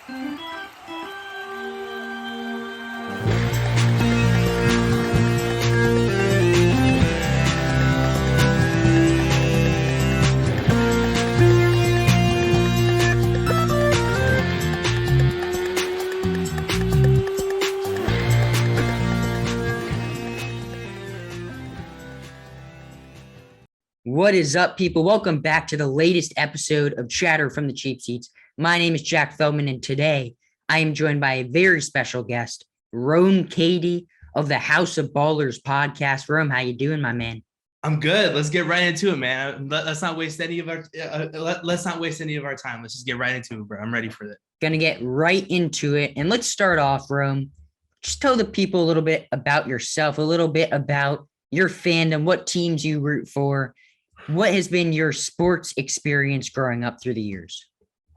What is up, people? Welcome back to the latest episode of Chatter from the Cheap Seats. My name is Jack Feldman, and today I am joined by a very special guest, Kadi of the House of Ballers podcast. Rome, how you doing, my man? I'm good. Let's get right into it, man. Let's not waste any of our time. Let's just get right into it, bro. I'm ready for it. Gonna get right into it, and let's start off, Rome. Just tell the people a little bit about yourself, a little bit about your fandom, what teams you root for. What has been your sports experience growing up through the years?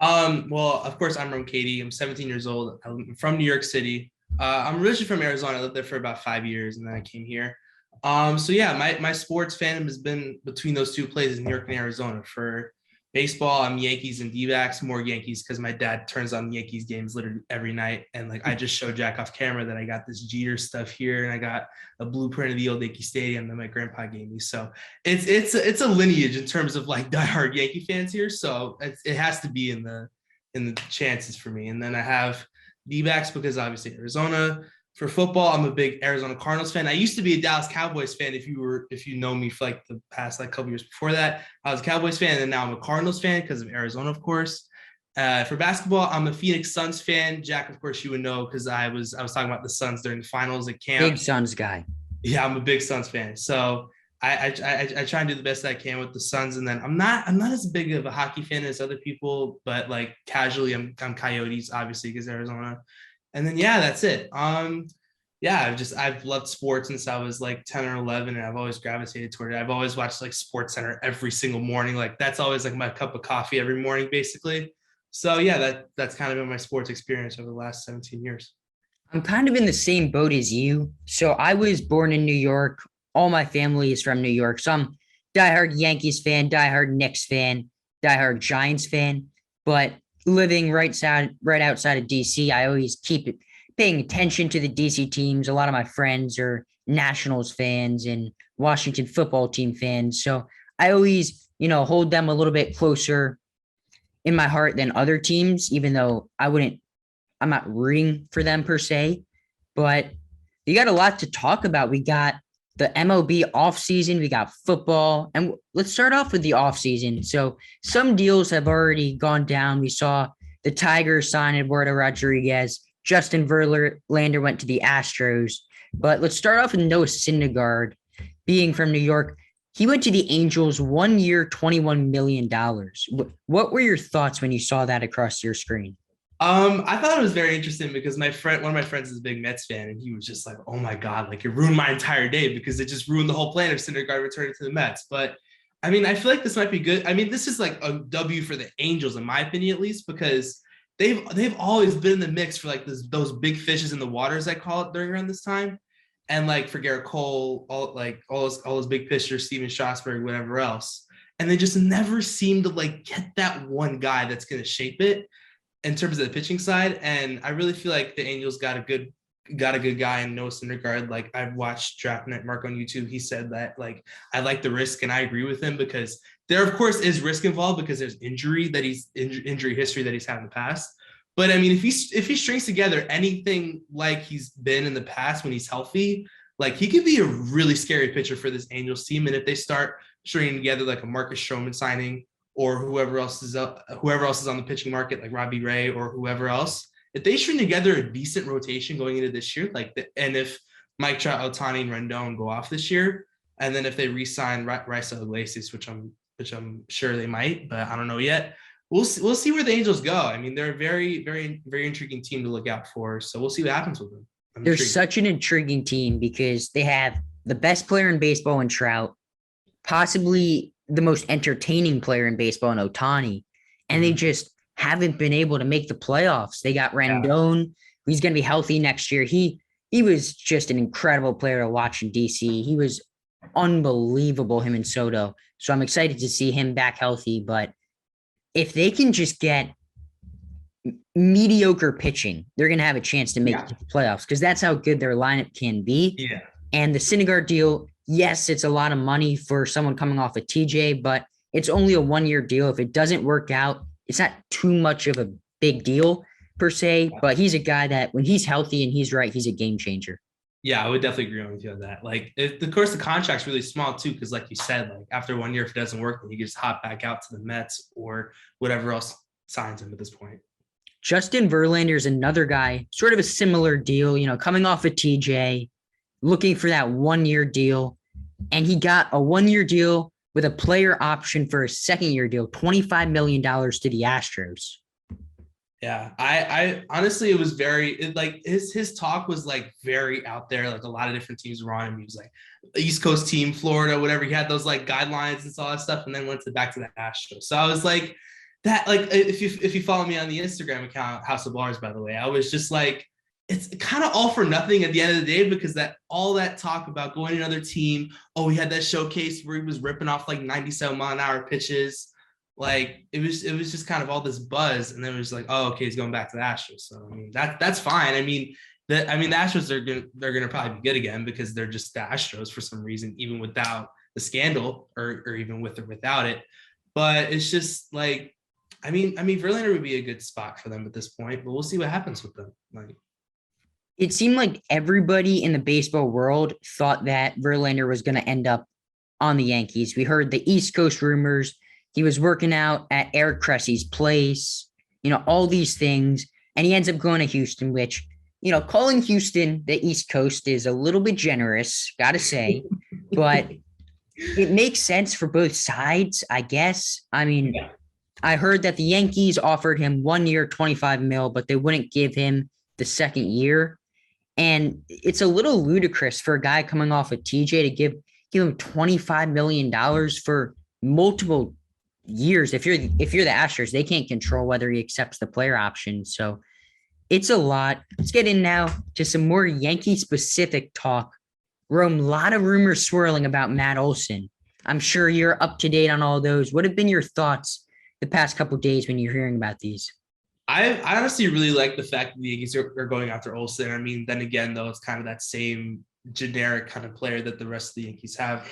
Well, of course, I'm Kadi. I'm 17 years old. I'm from New York City. I'm originally from Arizona. I lived there for about 5 years, and then I came here. So yeah, my sports fandom has been between those two places, New York and Arizona. For baseball, I'm Yankees and D-backs, more Yankees because my dad turns on Yankees games literally every night. And like I just showed Jack off camera that I got this Jeter stuff here, and I got a blueprint of the old Yankee Stadium that my grandpa gave me. So it's a lineage in terms of like diehard Yankee fans here. So it has to be in the chances for me. And then I have D-backs because obviously Arizona. For football, I'm a big Arizona Cardinals fan. I used to be a Dallas Cowboys fan. If you know me for like the past like couple years before that, I was a Cowboys fan, and now I'm a Cardinals fan because of Arizona, of course. For basketball, I'm a Phoenix Suns fan. Jack, of course, you would know because I was talking about the Suns during the finals at camp. Big Suns guy. Yeah, I'm a big Suns fan. So I try and do the best I can with the Suns, and then I'm not as big of a hockey fan as other people, but like casually, I'm Coyotes obviously because Arizona. And then, yeah, that's it. Yeah, I've loved sports since I was like 10 or 11, and I've always gravitated toward it. I've always watched like Sports Center every single morning. Like that's always like my cup of coffee every morning, basically. So yeah, that's kind of been my sports experience over the last 17 years. I'm kind of in the same boat as you. So I was born in New York. All my family is from New York. So I'm diehard Yankees fan, diehard Knicks fan, diehard Giants fan. But living right outside of DC, I always keep paying attention to the DC teams. A lot of my friends are Nationals fans and Washington football team fans. So I always, hold them a little bit closer in my heart than other teams, even though I'm not rooting for them per se. But you got a lot to talk about. We got the MLB offseason, we got football, and let's start off with the offseason. So some deals have already gone down. We saw the Tigers sign Eduardo Rodriguez. Justin Verlander went to the Astros. But let's start off with Noah Syndergaard. Being from New York, he went to the Angels 1 year, $21 million. What were your thoughts when you saw that across your screen? I thought it was very interesting because one of my friends is a big Mets fan, and he was just like, "Oh my God, like it ruined my entire day because it just ruined the whole plan of Syndergaard returning to the Mets." But I mean, I feel like this might be good. I mean, this is like a W for the Angels, in my opinion, at least, because they've always been in the mix for like those big fishes in the water, as I call it, during around this time. And like for Garrett Cole, all those big pitchers, Steven Strasburg, whatever else. And they just never seem to like get that one guy that's going to shape it in terms of the pitching side. And I really feel like the Angels got a good guy in Noah Syndergaard. Like I've watched Draft Night Mark on YouTube. He said that like, I like the risk, and I agree with him because there of course is risk involved because there's injury history that he's had in the past. But I mean, if he strings together anything like he's been in the past when he's healthy, like he could be a really scary pitcher for this Angels team. And if they start stringing together like a Marcus Stroman signing, or whoever else is on the pitching market, like Robbie Ray or whoever else, if they string together a decent rotation going into this year, and if Mike Trout, Ohtani, and Rendon go off this year, and then if they re-sign Raisel Iglesias, which I'm sure they might, but I don't know yet. We'll see where the Angels go. I mean, they're a very, very, very intriguing team to look out for. So we'll see what happens with them. They're such an intriguing team because they have the best player in baseball in Trout, possibly the most entertaining player in baseball in Ohtani, and they just haven't been able to make the playoffs. They got Rendon, who's going to be healthy next year. He was just an incredible player to watch in DC. He was unbelievable, him and Soto. So I'm excited to see him back healthy. But if they can just get mediocre pitching, they're going to have a chance to make Yeah. the playoffs because that's how good their lineup can be. Yeah. And the Syndergaard deal, yes, it's a lot of money for someone coming off a TJ, but it's only a 1 year deal. If it doesn't work out, it's not too much of a big deal per se, but he's a guy that when he's healthy and he's right, he's a game changer. Yeah, I would definitely agree with you on that. Like, of course, the contract's really small too, because like you said, like after 1 year, if it doesn't work, then you can just hop back out to the Mets or whatever else signs him at this point. Justin Verlander is another guy, sort of a similar deal, coming off a TJ, looking for that 1 year deal. And he got a 1 year deal with a player option for a second year deal, $25 million to the Astros. Yeah, I honestly, it was like his talk was like very out there. Like a lot of different teams were on him. He was like East Coast team, Florida, whatever. He had those like guidelines and all that stuff, and then went back to the Astros. So I was like, that like if you follow me on the Instagram account, House of Bars, by the way, I was just like, it's kind of all for nothing at the end of the day, because that all that talk about going to another team. Oh, he had that showcase where he was ripping off like 97-mile-an-hour pitches. Like it was just kind of all this buzz, and then it was like, oh, okay, he's going back to the Astros. So I mean that's fine. I mean the Astros they're gonna probably be good again because they're just the Astros for some reason, even without the scandal or even with or without it. But it's just like, I mean Verlander would be a good spot for them at this point, but we'll see what happens with them. Like, it seemed like everybody in the baseball world thought that Verlander was going to end up on the Yankees. We heard the East Coast rumors. He was working out at Eric Cressy's place, all these things. And he ends up going to Houston, which, calling Houston the East Coast is a little bit generous, got to say. But it makes sense for both sides, I guess. I mean, yeah. I heard that the Yankees offered him 1 year, 25 mil, but they wouldn't give him the second year. And it's a little ludicrous for a guy coming off a TJ to give him $25 million for multiple years. If you're the Astros, they can't control whether he accepts the player option. So it's a lot. Let's get in now to some more Yankee specific talk. Rome, a lot of rumors swirling about Matt Olson. I'm sure you're up to date on all those. What have been your thoughts the past couple of days when you're hearing about these? I honestly really like the fact that the Yankees are going after Olson. I mean, then again, though, it's kind of that same generic kind of player that the rest of the Yankees have,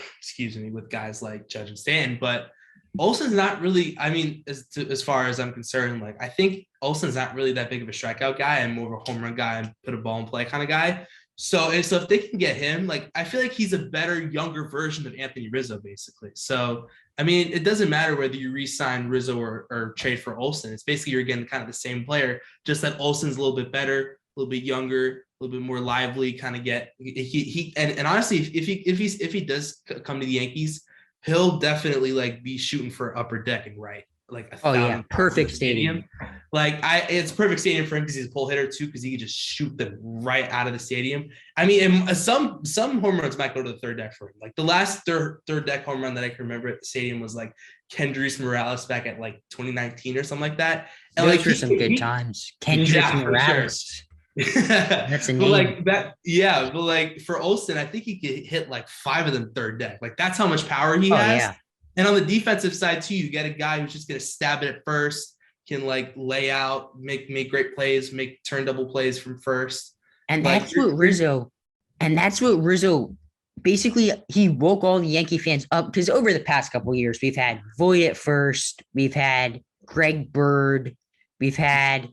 with guys like Judge and Stanton. But Olson's not really, I mean, as far as I'm concerned, like, I think Olson's not really that big of a strikeout guy. I'm more of a home run guy and put a ball in play kind of guy. So if they can get him, like, I feel like he's a better, younger version of Anthony Rizzo, basically. So, I mean, it doesn't matter whether you re-sign Rizzo or trade for Olson. It's basically you're getting kind of the same player, just that Olson's a little bit better, a little bit younger, a little bit more lively. Kind of get and honestly, if he does come to the Yankees, he'll definitely like be shooting for upper deck and right. Like perfect stadium. Like it's perfect stadium for him because he's a pull hitter too, because he can just shoot them right out of the stadium. I mean, some home runs might go to the third deck for him. Like the last third deck home run that I can remember at the stadium was like Kendrys Morales back at like 2019 or something like that. And those were some good times. Kendrys Morales. Sure. That's a name. But like that, yeah. But like for Olson, I think he could hit like 5 of them third deck. Like that's how much power he has. Yeah. And on the defensive side too, you get a guy who's just gonna stab it at first, can like lay out, make great plays, make turn double plays from first. And that's what Rizzo basically, he woke all the Yankee fans up, because over the past couple of years, we've had Voit at first, we've had Greg Bird, we've had,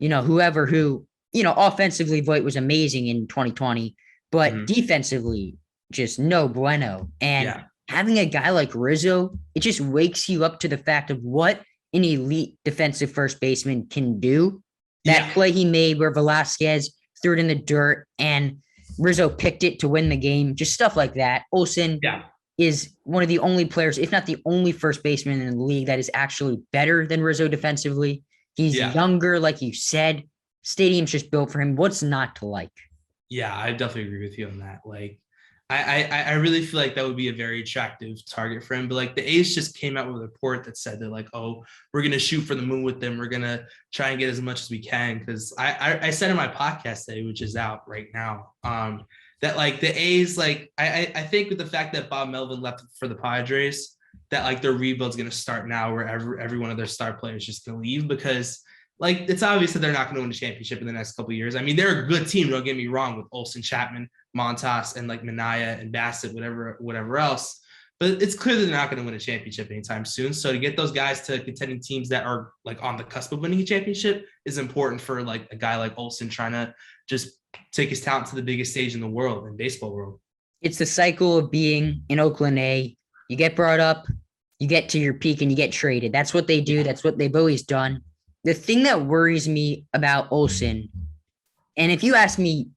whoever who, offensively, Voit was amazing in 2020, but defensively, just no bueno. And having a guy like Rizzo, it just wakes you up to the fact of what an elite defensive first baseman can do. That play he made where Velasquez threw it in the dirt and Rizzo picked it to win the game, just stuff like that. Olson is one of the only players, if not the only first baseman in the league, that is actually better than Rizzo defensively. He's younger, like you said. Stadium's just built for him. What's not to like? Yeah, I definitely agree with you on that. Like, I really feel like that would be a very attractive target for him. But like the A's just came out with a report that said that like, oh, we're going to shoot for the moon with them. We're going to try and get as much as we can. Because I said in my podcast today, which is out right now, that like the A's, like I think with the fact that Bob Melvin left for the Padres, that like their rebuild's going to start now, where every one of their star players is just going to leave, because like it's obvious that they're not going to win a championship in the next couple of years. I mean, they're a good team. Don't get me wrong with Olsen, Chapman, Montas, and like Minaya and Bassett, whatever else. But it's clear that they're not going to win a championship anytime soon. So to get those guys to contending teams that are like on the cusp of winning a championship is important for like a guy like Olsen trying to just take his talent to the biggest stage in the world, in baseball world. It's the cycle of being in Oakland A. You get brought up, you get to your peak, and you get traded. That's what they do. Yeah. That's what they've always done. The thing that worries me about Olsen, and if you ask me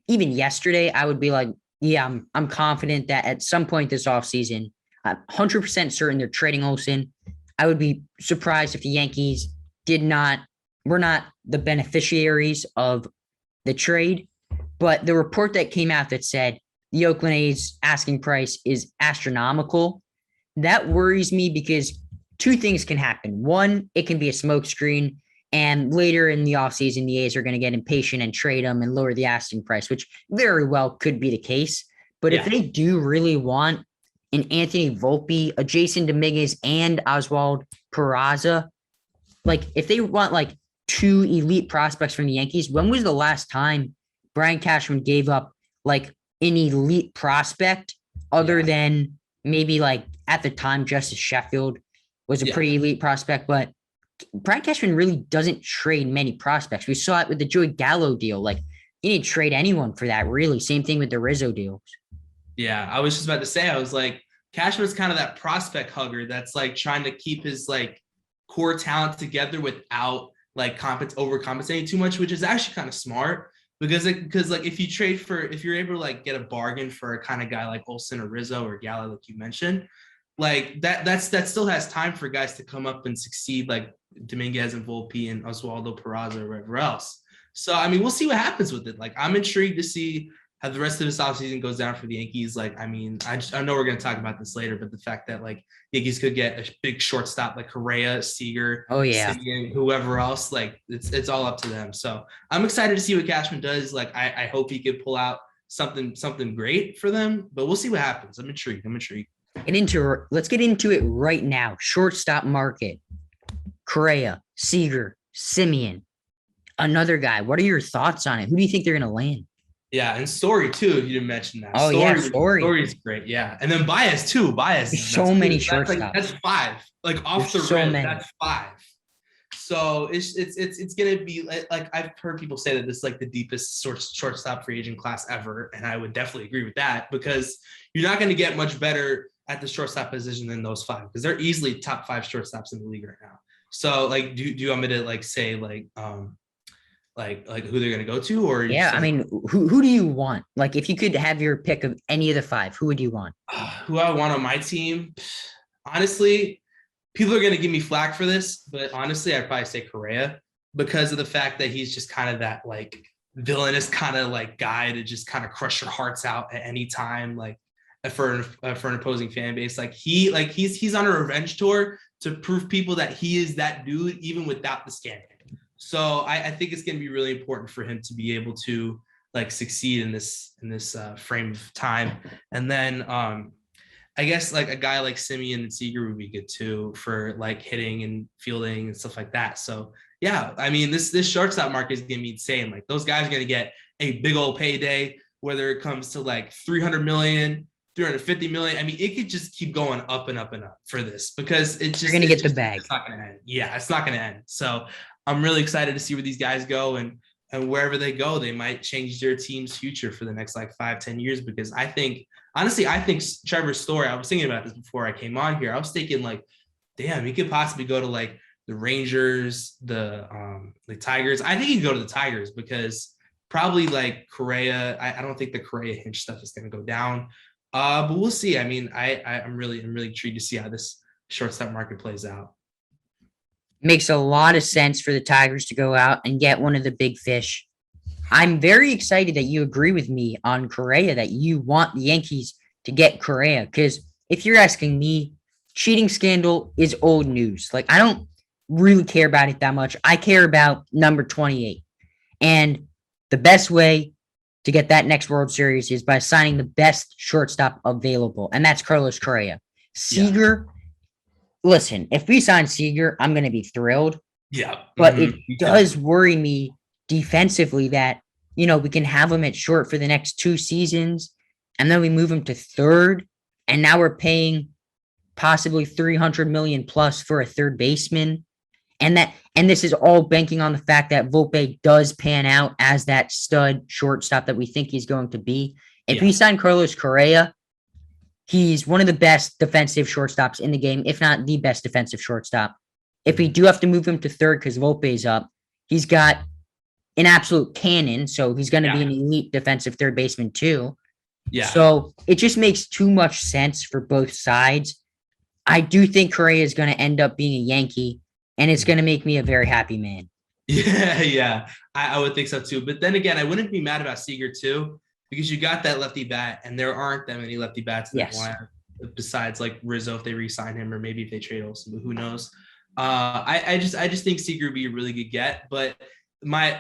even yesterday, I would be like, yeah, I'm confident that at some point this offseason, I'm 100% certain they're trading Olsen. I would be surprised if the Yankees were not the beneficiaries of the trade. But the report that came out that said the Oakland A's asking price is astronomical, that worries me because two things can happen. One, it can be a smokescreen, and later in the offseason, the A's are going to get impatient and trade them and lower the asking price, which very well could be the case. But if they do really want an Anthony Volpe, a Jason Dominguez, and Oswald Peraza, like if they want like two elite prospects from the Yankees, when was the last time Brian Cashman gave up like an elite prospect other than maybe like at the time Justice Sheffield was a pretty elite prospect, but Brian Cashman really doesn't trade many prospects. We saw it with the Joey Gallo deal. Like you didn't trade anyone for that, really. Same thing with the Rizzo deals. Yeah, I was just about to say, I was like, Cashman's kind of that prospect hugger that's like trying to keep his like core talent together without like overcompensating too much, which is actually kind of smart because like if you're able to like get a bargain for a kind of guy like Olsen or Rizzo or Gallo, like you mentioned, like that still has time for guys to come up and succeed, like Dominguez and Volpe and Oswaldo Peraza or whatever else. So I mean, we'll see what happens with it. Like I'm intrigued to see how the rest of this offseason goes down for the Yankees. Like, I mean, I know we're going to talk about this later, but the fact that like Yankees could get a big shortstop like Correa, Seager, Simeon, whoever else, like it's all up to them. So I'm excited to see what Cashman does. Like, I hope he could pull out something great for them, but we'll see what happens. I'm intrigued. Let's get into it right now. Shortstop market. Correa, Seager, Simeon, another guy. What are your thoughts on it? Who do you think they're going to land? Yeah, and Story too, if you didn't mention that. Oh, Story's great, yeah. And then Baez too. There's so many shortstops. That's 5. Like off the rim, that's 5. So it's gonna be like I've heard people say that this is like the deepest shortstop free agent class ever, and I would definitely agree with that because you're not gonna get much better at the shortstop position than those 5 because they're easily top 5 shortstops in the league right now. So like, do you want me to like say like who they're gonna go to, or I mean, who do you want? Like, if you could have your pick of any of the 5, who would you want? Who I want on my team? Honestly, people are gonna give me flack for this, but honestly, I'd probably say Correa because of the fact that he's just kind of that like villainous kind of like guy to just kind of crush your hearts out at any time, like for an opposing fan base. Like he's on a revenge tour to prove people that he is that dude, even without the scandal. So I think it's going to be really important for him to be able to like succeed in this frame of time. And then I guess like a guy like Simeon and Seager would be good too for like hitting and fielding and stuff like that. So yeah, I mean this shortstop market is going to be insane. Like those guys are going to get a big old payday, whether it comes to like 300 million, 350 million. I mean, it could just keep going up and up and up for this because you're going to get the bag. It's not going to end. Yeah, it's not going to end. So I'm really excited to see where these guys go and wherever they go, they might change their team's future for the next like 5-10 years. Because I think Trevor Story, I was thinking about this before I came on here. I was thinking like, damn, he could possibly go to like the Rangers, the Tigers. I think he'd go to the Tigers because probably like Correa. I don't think the Correa Hinch stuff is going to go down. But we'll see. I mean, I'm really intrigued to see how this shortstop market plays out. Makes a lot of sense for the Tigers to go out and get one of the big fish. I'm very excited that you agree with me on Correa, that you want the Yankees to get Correa. Because if you're asking me, cheating scandal is old news. Like, I don't really care about it that much. I care about number 28. And the best way to get that next World Series is by signing the best shortstop available. And that's Carlos Correa. Seager, listen, if we sign Seager, I'm going to be thrilled. Yeah. But it Me too. does worry me defensively that, we can have him at short for the next 2 seasons, and then we move him to third, and now we're paying possibly 300 million plus for a third baseman. And this is all banking on the fact that Volpe does pan out as that stud shortstop that we think he's going to be. If we sign Carlos Correa, he's one of the best defensive shortstops in the game, if not the best defensive shortstop. If we do have to move him to third because Volpe's up, he's got an absolute cannon, so he's going to be an elite defensive third baseman too. Yeah. So it just makes too much sense for both sides. I do think Correa is going to end up being a Yankee, and it's going to make me a very happy man. Yeah. I would think so too. But then again, I wouldn't be mad about Seager too, because you got that lefty bat, and there aren't that many lefty bats besides like Rizzo if they re-sign him, or maybe if they trade Olsen, who knows. I just think Seager would be a really good get, but my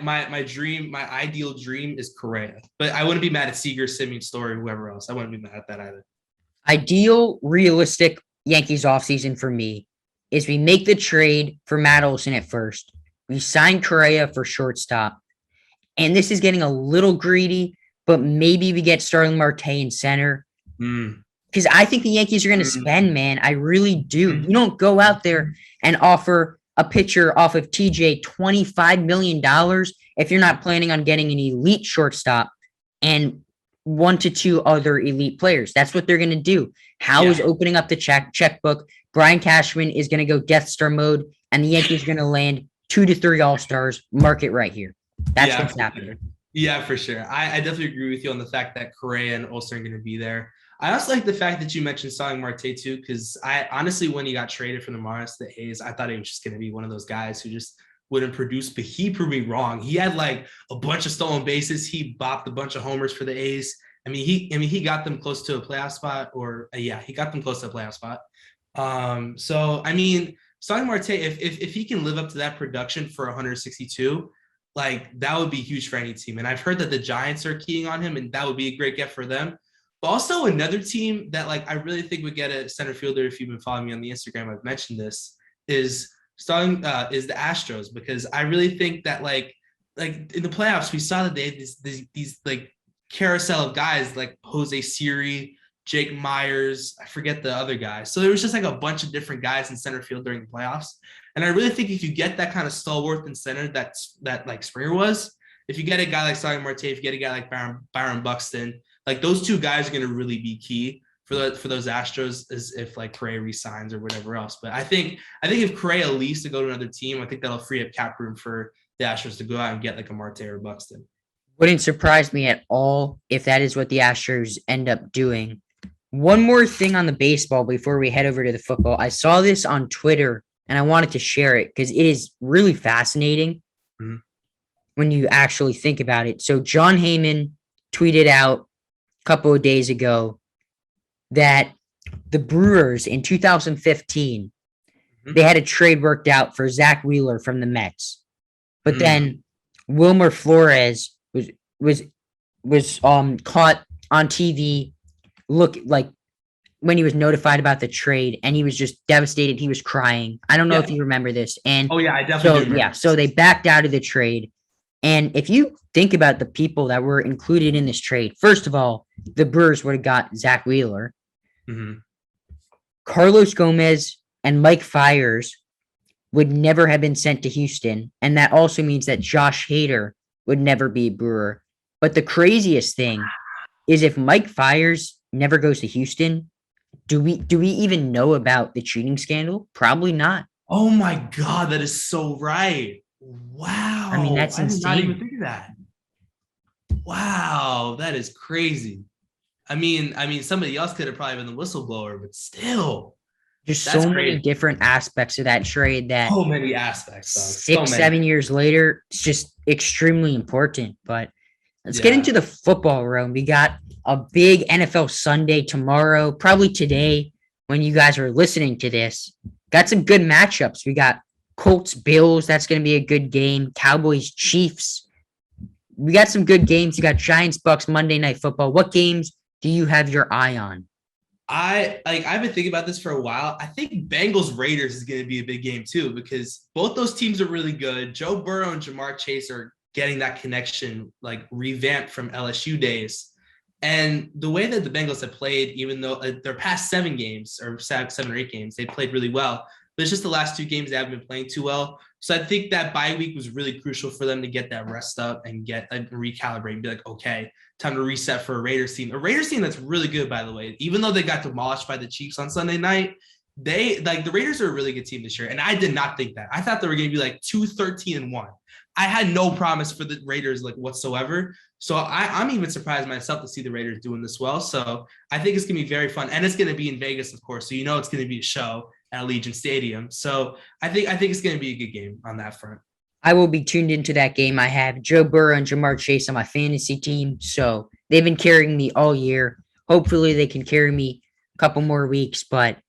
ideal dream is Correa. But I wouldn't be mad at Seager, Simeon, Story, whoever else. I wouldn't be mad at that either. Ideal, realistic Yankees offseason for me is we make the trade for Matt Olson at first. We sign Correa for shortstop. And this is getting a little greedy, but maybe we get Starling Marte in center. Because I think the Yankees are going to spend, man. I really do. You don't go out there and offer a pitcher off of TJ $25 million if you're not planning on getting an elite shortstop and 1 to 2 other elite players. That's what they're going to do. Howe is opening up the checkbook. Brian Cashman is going to go Death Star mode, and the Yankees are going to land 2 to 3 All-Stars. Mark it right here. That's what's happening. Yeah, for sure. I definitely agree with you on the fact that Correa and Olsen are going to be there. I also like the fact that you mentioned Starling Marte too, because I honestly, when he got traded from the Mariners to the A's, I thought he was just going to be one of those guys who just wouldn't produce, but he proved me wrong. He had like a bunch of stolen bases. He bopped a bunch of homers for the A's. He got them close to a playoff spot, he got them close to a playoff spot. Starling Marte, if he can live up to that production for 162, like that would be huge for any team. And I've heard that the Giants are keying on him, and that would be a great get for them. But also another team that like I really think would get a center fielder, if you've been following me on the Instagram, I've mentioned this, is the Astros, because I really think that like in the playoffs we saw that they had these like carousel of guys like Jose Siri, Jake Myers, I forget the other guy. So there was just like a bunch of different guys in center field during the playoffs. And I really think if you get that kind of stalwart in center that like Springer was, if you get a guy like Starling Marte, if you get a guy like Byron Buxton, like those two guys are going to really be key for those Astros, as if like Correa resigns or whatever else. But I think if Correa leaves to go to another team, I think that'll free up cap room for the Astros to go out and get like a Marte or Buxton. Wouldn't surprise me at all if that is what the Astros end up doing. One more thing on the baseball before we head over to the football. I saw this on Twitter and I wanted to share it because it is really fascinating when you actually think about it. So John Heyman tweeted out a couple of days ago that the Brewers in 2015, they had a trade worked out for Zach Wheeler from the Mets. But then Wilmer Flores was caught on TV when he was notified about the trade, and he was just devastated. He was crying. I don't know if you remember this. And I definitely do. So they backed out of the trade. And if you think about the people that were included in this trade, first of all, the Brewers would have got Zach Wheeler, Carlos Gomez, and Mike Fiers would never have been sent to Houston. And that also means that Josh Hader would never be a Brewer. But the craziest thing is if Mike Fiers never goes to Houston, do we even know about the cheating scandal? Probably not. Oh my God, that is so right. Wow. I mean, that's insane. I did not even think of that. Wow, that is crazy. I mean, somebody else could have probably been the whistleblower, but still. There's so many different aspects of that trade that so many aspects. 7 years later, it's just extremely important. But let's get into the football realm. We got a big NFL Sunday tomorrow, probably today when you guys are listening to this. Got some good matchups. We got Colts, Bills. That's going to be a good game. Cowboys, Chiefs. We got some good games. You got Giants, Bucks, Monday Night Football. What games do you have your eye on? I've been thinking about this for a while. I think Bengals Raiders is going to be a big game too, because both those teams are really good. Joe Burrow and Jamar Chase are getting that connection like revamped from LSU days. And the way that the Bengals have played, even though their past 7 games or 7 or 8 games, they played really well. But it's just the last 2 games they haven't been playing too well. So I think that bye week was really crucial for them to get that rest up and get recalibrate and be like, okay, time to reset for a Raiders team. A Raiders team that's really good, by the way. Even though they got demolished by the Chiefs on Sunday night, the Raiders are a really good team this year. And I did not think that. I thought they were going to be like 2-13-1. I had no promise for the Raiders like whatsoever. So I'm even surprised myself to see the Raiders doing this well. So I think it's going to be very fun. And it's going to be in Vegas, of course. So it's going to be a show at Allegiant Stadium. So I think it's going to be a good game on that front. I will be tuned into that game. I have Joe Burrow and Jamar Chase on my fantasy team, so they've been carrying me all year. Hopefully, they can carry me a couple more weeks, but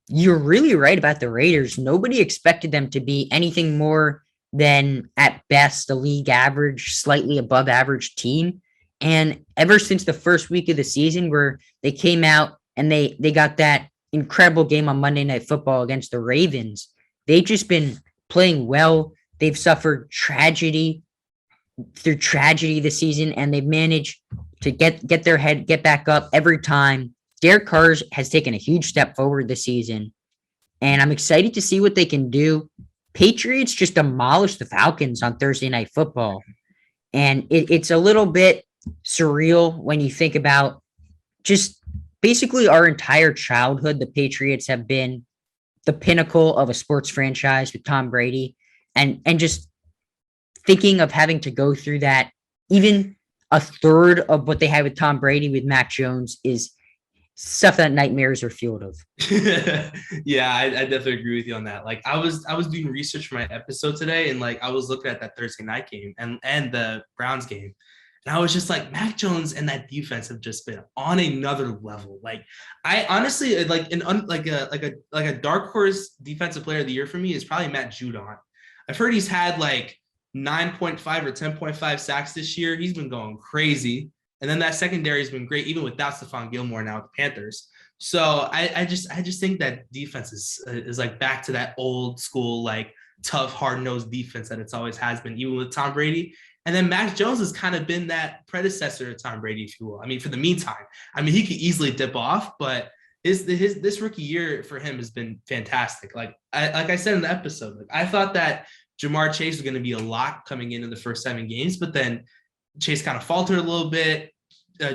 you're really right about the Raiders. Nobody expected them to be anything more than, at best, a league average, slightly above average team. And ever since the first week of the season where they came out and they got that incredible game on Monday Night Football against the Ravens, they've just been playing well. They've suffered tragedy through tragedy this season, and they've managed to get back up every time. Derek Carr has taken a huge step forward this season, and I'm excited to see what they can do. Patriots just demolished the Falcons on Thursday Night Football, and it's a little bit surreal when you think about just basically our entire childhood. The Patriots have been the pinnacle of a sports franchise with Tom Brady. And just thinking of having to go through that, even a third of what they had with Tom Brady with Mac Jones, is stuff that nightmares are fueled of. Yeah, I definitely agree with you on that. Like I was doing research for my episode today, and like I was looking at that Thursday night game and the Browns game. And I was just like, Mac Jones and that defense have just been on another level. Like, I honestly like a dark horse defensive player of the year for me is probably Matt Judon. I've heard he's had like 9.5 or 10.5 sacks this year. He's been going crazy. And then that secondary has been great, even without Stephon Gilmore now with the Panthers. So I just think that defense is like back to that old school, like tough, hard-nosed defense that it's always has been, even with Tom Brady. And then Mac Jones has kind of been that predecessor to Tom Brady, if you will. I mean, for the meantime, I mean, he could easily dip off, but this rookie year for him has been fantastic. Like I said in the episode, like I thought that Jamar Chase was going to be a lock coming into the first 7 games, but then Chase kind of faltered a little bit.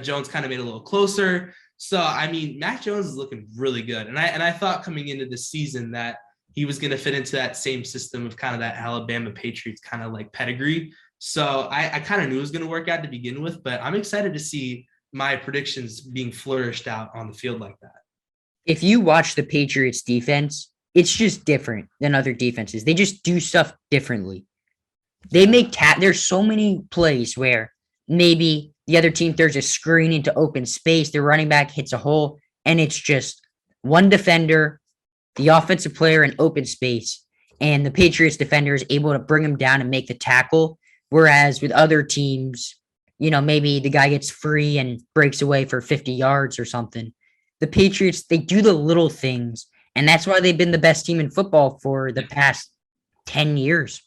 Jones kind of made it a little closer. So I mean, Mac Jones is looking really good, and I thought coming into this season that he was going to fit into that same system of kind of that Alabama Patriots kind of like pedigree. So I kind of knew it was going to work out to begin with, but I'm excited to see my predictions being flourished out on the field like that. If you watch the Patriots defense, it's just different than other defenses. They just do stuff differently. They make there's so many plays where maybe the other team throws a screen into open space, their running back hits a hole, and it's just one defender, the offensive player in open space, and the Patriots defender is able to bring him down and make the tackle. Whereas with other teams, maybe the guy gets free and breaks away for 50 yards or something. The Patriots, they do the little things, and that's why they've been the best team in football for the past 10 years.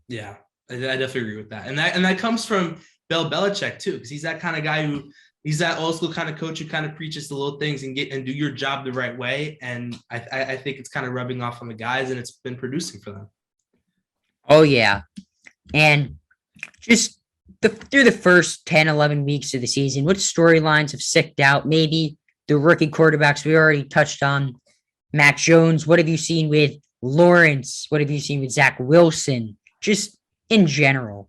Yeah, I definitely agree with that. And that comes from Bill Belichick too, because he's that kind of guy he's that old school kind of coach who kind of preaches the little things and do your job the right way. And I think it's kind of rubbing off on the guys, and it's been producing for them. Oh, yeah. And just through the first 10, 11 weeks of the season, what storylines have sticked out? Maybe the rookie quarterbacks we already touched on. Mac Jones, what have you seen with Lawrence? What have you seen with Zach Wilson? Just in general.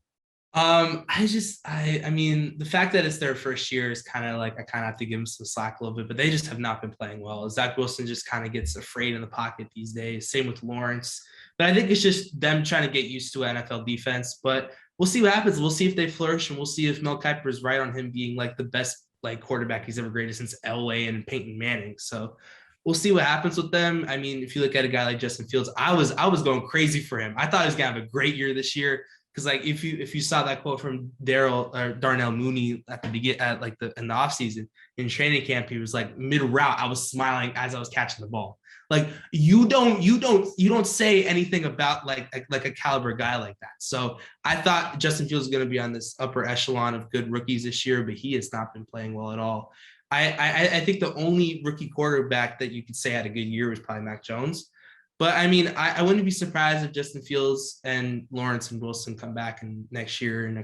I mean, the fact that it's their first year is kind of like, I kind of have to give them some slack a little bit, but they just have not been playing well. Zach Wilson just kind of gets afraid in the pocket these days. Same with Lawrence. But I think it's just them trying to get used to an NFL defense. But we'll see what happens. We'll see if they flourish, and we'll see if Mel Kiper is right on him being like the best like quarterback he's ever graded since Elway and Peyton Manning. So we'll see what happens with them. I mean, if you look at a guy like Justin Fields, I was going crazy for him. I thought he was going to have a great year this year. Because like if you saw that quote from Darnell Mooney at the beginning in the offseason in training camp, he was like mid route, I was smiling as I was catching the ball. Like you don't say anything about like a caliber guy like that. So I thought Justin Fields was going to be on this upper echelon of good rookies this year, but he has not been playing well at all. I think the only rookie quarterback that you could say had a good year was probably Mac Jones. But I mean, I wouldn't be surprised if Justin Fields and Lawrence and Wilson come back in next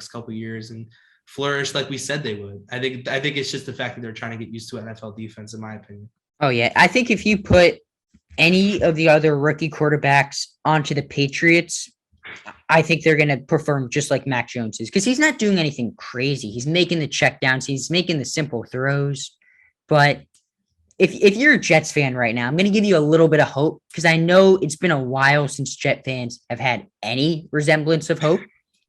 couple of years and flourish like we said they would. I think it's just the fact that they're trying to get used to an NFL defense, in my opinion. Oh yeah, I think if you put any of the other rookie quarterbacks onto the Patriots, I think they're going to perform just like Mac Jones is, because he's not doing anything crazy. He's making the checkdowns, he's making the simple throws. But if you're a Jets fan right now, I'm going to give you a little bit of hope, because I know it's been a while since Jet fans have had any resemblance of hope.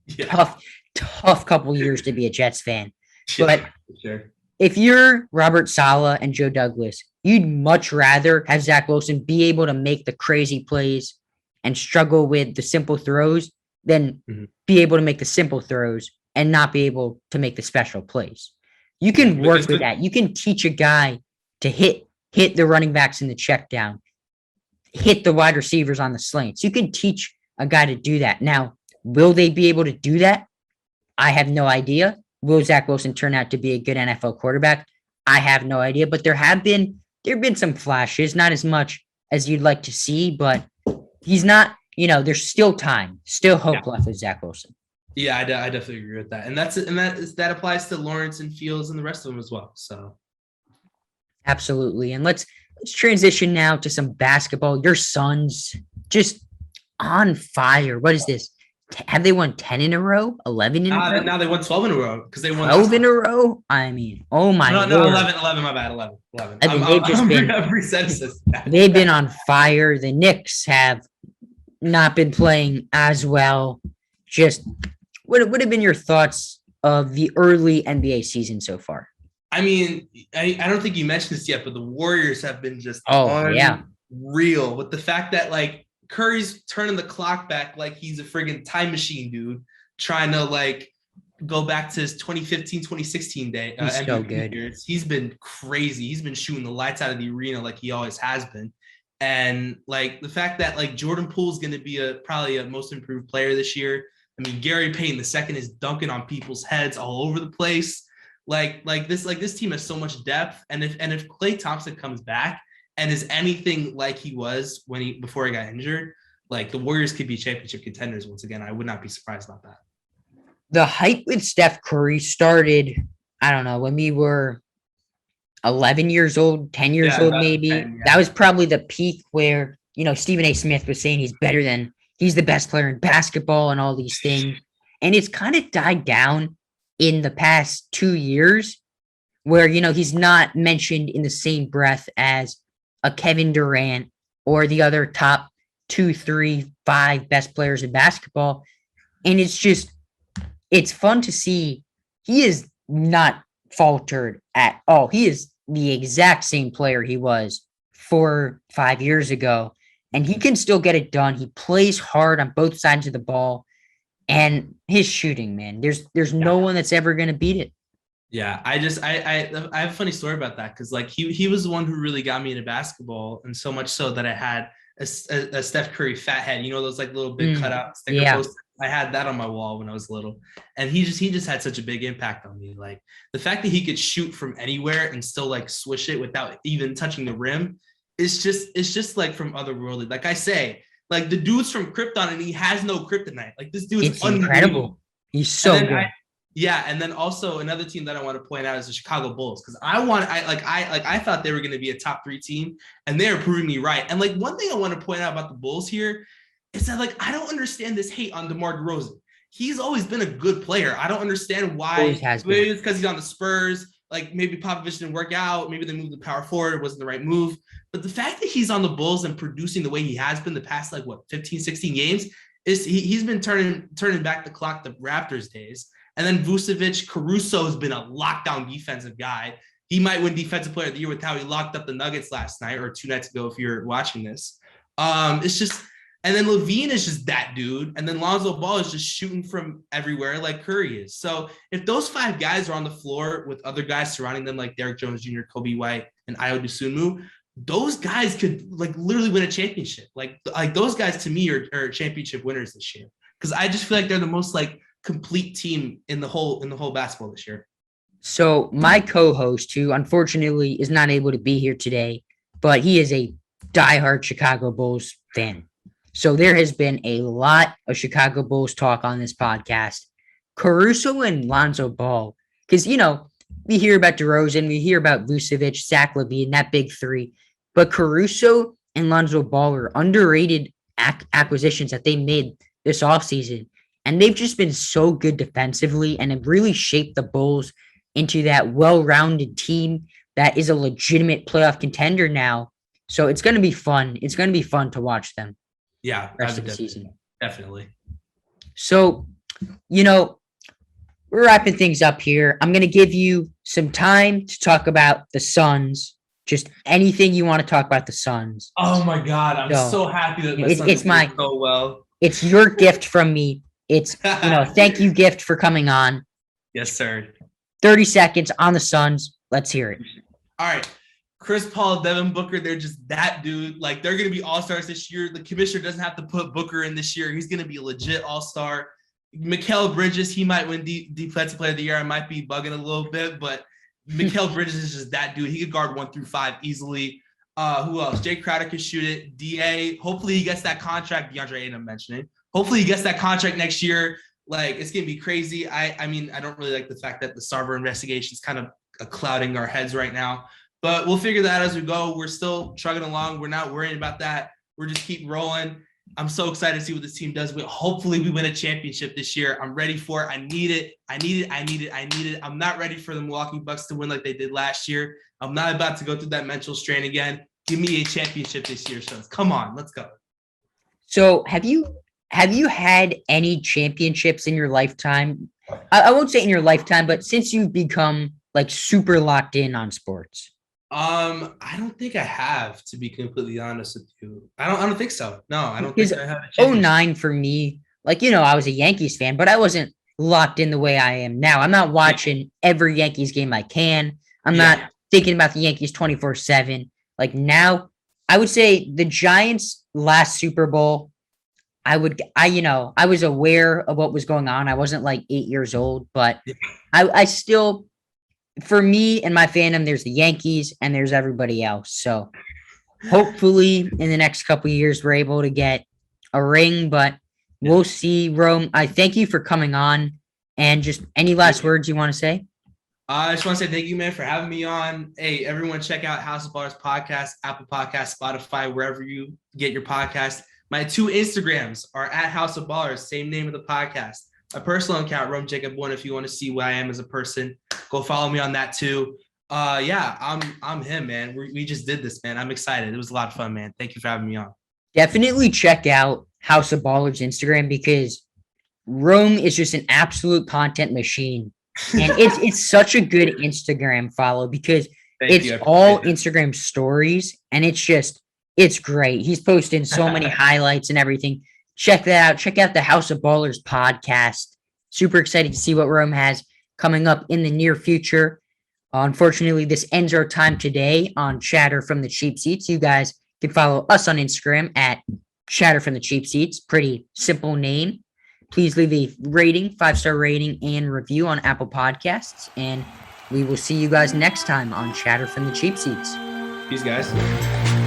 Yeah. Tough couple years to be a Jets fan. But sure. If you're Robert Saleh and Joe Douglas, you'd much rather have Zach Wilson be able to make the crazy plays and struggle with the simple throws than be able to make the simple throws and not be able to make the special plays. You can work with that. You can teach a guy to hit the running backs in the check down, hit the wide receivers on the slants. You can teach a guy to do that. Now, will they be able to do that? I have no idea. Will Zach Wilson turn out to be a good NFL quarterback? I have no idea. But there have been some flashes, not as much as you'd like to see, but he's not, there's still time, still hope left with Zach Wilson. Yeah, I definitely agree with that. And that applies to Lawrence and Fields and the rest of them as well. So absolutely. And let's transition now to some basketball. Your Suns just on fire. What is this? Have they won 10 in a row? 11 in a row? Now they won 12 in a row because they won 12 in a row? I mean, oh my God. No, 11, my bad. 11. They've been on fire. The Knicks have not been playing as well. Just what would have been your thoughts of the early NBA season so far? I mean, I don't think you mentioned this yet, but the Warriors have been just unreal with the fact that like Curry's turning the clock back like he's a friggin' time machine, dude, trying to like go back to his 2015, 2016 day. He's so good. Years. He's been crazy. He's been shooting the lights out of the arena like he always has been. And like the fact that like Jordan Poole's going to be probably a most improved player this year. I mean, Gary Payton II is dunking on people's heads all over the place. Like this team has so much depth. And if Klay Thompson comes back and is anything like he was before he got injured, like the Warriors could be championship contenders once again. I would not be surprised about that. The hype with Steph Curry started, I don't know, when we were 11 years old, 10 years old, maybe. 10, That was probably the peak where, Stephen A. Smith was saying he's the best player in basketball and all these things. And it's kind of died down in the past 2 years where, he's not mentioned in the same breath as a Kevin Durant or the other top 2, 3, 5 best players in basketball. And it's fun to see. He is not faltered at all. He is the exact same player he was 4, 5 years ago, and he can still get it done. He plays hard on both sides of the ball, and his shooting, man, there's no one that's ever going to beat it. Yeah, I have a funny story about that because like he was the one who really got me into basketball, and so much so that I had a Steph Curry fat head, those like little big cutout sticker posters. I had that on my wall when I was little, and he just had such a big impact on me. Like the fact that he could shoot from anywhere and still like swish it without even touching the rim, it's just like from otherworldly. Like I say, like the dude's from Krypton and he has no kryptonite. Like this dude is incredible. He's so good. And then also another team that I want to point out is the Chicago Bulls because I thought they were going to be a top 3 team, and they are proving me right. And like one thing I want to point out about the Bulls here is that like I don't understand this hate on DeMar DeRozan. He's always been a good player. I don't understand why. Maybe it's because he's on the Spurs. Like maybe Popovich didn't work out. Maybe they moved the power forward. It wasn't the right move. But the fact that he's on the Bulls and producing the way he has been the past 15, 16 games is he's been turning back the clock to Raptors days. And then Vucevic, Caruso has been a lockdown defensive guy. He might win Defensive Player of the Year with how he locked up the Nuggets last night or 2 nights ago if you're watching this. It's just And then Levine is just that dude. And then Lonzo Ball is just shooting from everywhere like Curry is. So if those 5 guys are on the floor with other guys surrounding them like Derrick Jones Jr., Kobe White, and Ayo Dosunmu, those guys could like literally win a championship. Like those guys to me are championship winners this year. Because I just feel like they're the most like complete team in the whole basketball this year. So my co-host, who unfortunately is not able to be here today, but he is a diehard Chicago Bulls fan. So there has been a lot of Chicago Bulls talk on this podcast. Caruso and Lonzo Ball, because, we hear about DeRozan, we hear about Vucevic, Zach LaVine, that big three. But Caruso and Lonzo Ball are underrated acquisitions that they made this offseason. And they've just been so good defensively and have really shaped the Bulls into that well-rounded team that is a legitimate playoff contender now. So it's going to be fun. It's going to be fun to watch them. Yeah, rest of the season. Definitely. So, we're wrapping things up here. I'm going to give you some time to talk about the Suns. Just anything you want to talk about the Suns. Oh my God, I'm so happy that the Suns did so well. It's your gift from me. It's thank you gift for coming on. Yes, sir. 30 seconds on the Suns. Let's hear it. All right. Chris Paul, Devin Booker, they're just that dude. Like, they're going to be all-stars this year. The commissioner doesn't have to put Booker in this year. He's going to be a legit all-star. Mikal Bridges, he might win Defensive Player of the Year. I might be bugging a little bit, but Mikal Bridges is just that dude. He could guard 1 through 5 easily. Who else? Jay Crowder can shoot it. DA, hopefully he gets that contract. DeAndre Ayton, I'm mentioning. Hopefully he gets that contract next year. Like, it's going to be crazy. I mean, I don't really like the fact that the Sarver investigation is kind of clouding our heads right now. But we'll figure that out as we go. We're still chugging along. We're not worrying about that. We're just keep rolling. I'm so excited to see what this team does. Hopefully we win a championship this year. I'm ready for it. I need it. I'm not ready for the Milwaukee Bucks to win like they did last year. I'm not about to go through that mental strain again. Give me a championship this year, Suns. Come on, let's go. So have you had any championships in your lifetime? I won't say in your lifetime, but since you've become like super locked in on sports. I don't think I have, to be completely honest with you. I don't think so. No, I don't think I have a championship. 09 for me, I was a Yankees fan, but I wasn't locked in the way I am now. I'm not watching every Yankees game I can. I'm not thinking about the Yankees 24/7. Like now, I would say the Giants last Super Bowl, I was aware of what was going on. I wasn't like 8 years old, but I still, for me and my fandom, there's the Yankees and there's everybody else. So hopefully in the next couple of years, we're able to get a ring, but we'll see. Rome, I thank you for coming on, and just any last words you want to say? I just want to say thank you, man, for having me on. Hey, everyone, check out House of Ballers podcast, Apple Podcast, Spotify, wherever you get your podcast. My 2 Instagrams are at House of Ballers, same name of the podcast. My personal account, Rome Jacob 1, if you want to see who I am as a person, go follow me on that too. I'm him, man. We just did this, man. I'm excited. It was a lot of fun, man. Thank you for having me on. Definitely check out House of Ballers Instagram, because Rome is just an absolute content machine. And it's such a good Instagram follow, because it's all Instagram stories, and it's great. He's posting so many highlights and everything. Check that out. Check out the House of Ballers podcast. Super excited to see what Rome has coming up in the near future. Unfortunately, this ends our time today on Chatter from the Cheap Seats. You guys can follow us on Instagram at Chatter from the Cheap Seats. Pretty simple name. Please leave a rating, 5-star rating, and review on Apple Podcasts. And we will see you guys next time on Chatter from the Cheap Seats. Peace, guys.